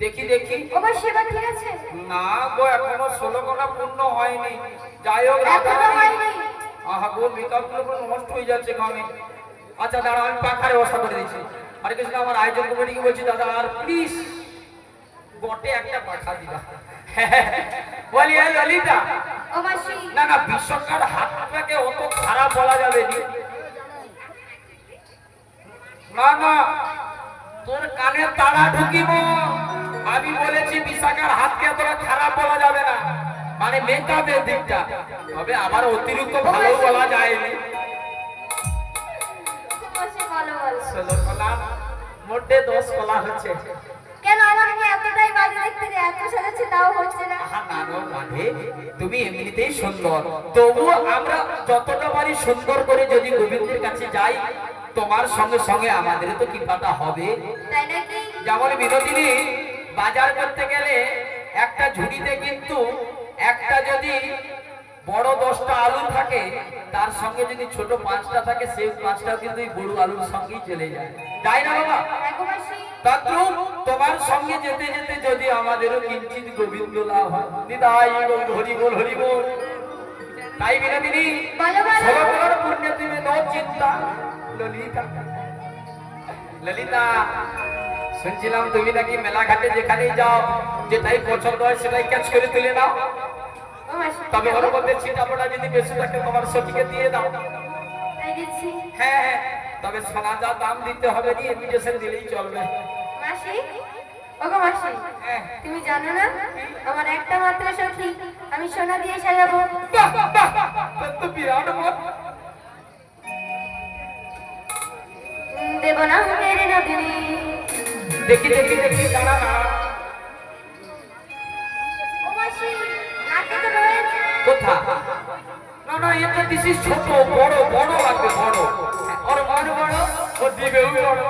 দেখি দেখি ওমা সেবা ঠিক আছে না গো এখনো 16 কোনা পূর্ণ হয়নি যাই হোক এখনো হয়নি আহা গো মেকআপগুলো পুরো নষ্ট হয়ে যাচ্ছে গামে আচ্ছা দাঁড়া আমি পাখারে বসা করে দিয়েছি আরে কৃষ্ণ আমার আয়োজন কমিটিকে বলছি দাদা আর প্লিজ বটে একটা পাখা দিবা বলি এই ললিতা ও মাসি না না বিশ্বকার হাতটাকে অত খারাপ বলা যাবে না না তোর কানে তাড়া ঢুকিব আমি বলেছি বিশাখার হাতকে এতটা খারাপ বলা যাবে না মানে মেকআপের দিকটা তবে আবার অতিরিক্ত ভালো বলা যায়নি ষোলো কলা মোটে 10 কলা হচ্ছে কেন আমাকে এতটাই বাজে দেখতে যে এত সাজাচ্ছে তাও হচ্ছে না না গো রাধে তুমি এমনিতেই সুন্দর তবুও আমরা যতটা পারি সুন্দর করে যদি গোবিন্দের কাছে যাই তোমার সঙ্গে সঙ্গে আমাদের তো কৃপাটা হবে তাই নাকি যেমন বিনোদিনী বাজার করতে গেলে একটা ঝুড়িতে কিন্তু একটা যদি বড় 10টা আলু থাকে তার সঙ্গে যদি ছোট 5টা থাকে সেই 5টাও কিন্তু এই বড় আলুর সঙ্গেই চলে যায় তাই না বাবা তদ্রূপ তোমার সঙ্গে যেতে যেতে যদি আমাদেরও কিঞ্চিত গোবিন্দ লাভ হয় নিতাই হরি বল হরি বল তাই বিনোদিনী সর্বকার পুণ্য তুমি নো চিন্তা ললিতা ললিতা শুনছিলাম তুমি নাকি মেলা ঘাটে যেখানেই যাও যেটাই পছন্দ হয় সেটাই ক্যাচ করে তুলে নাও তবে ওর মধ্যে ছিটাপটা যদি বেশি থাকে তোমার সখীকে দিয়ে দাও হ্যাঁ হ্যাঁ তবে সোনা যা দাম দিতে হবে নি ইনভিটেশন দিলেই চলবে মাসি ওগো মাসি তুমি জানো না আমার একটা মাত্র সখী আমি সোনা দিয়ে সাজাবো বাহ বাহ তো বিরাট মত দেব না মেরে নদিনী দেখি দেখি দেখি দাঁড়া না ও মাসি নাকে তো রয়েছে কোথা না না এটা দিস ছোট বড় বড় লাগবে বড় আর বড় বড় ও দিবেও বড়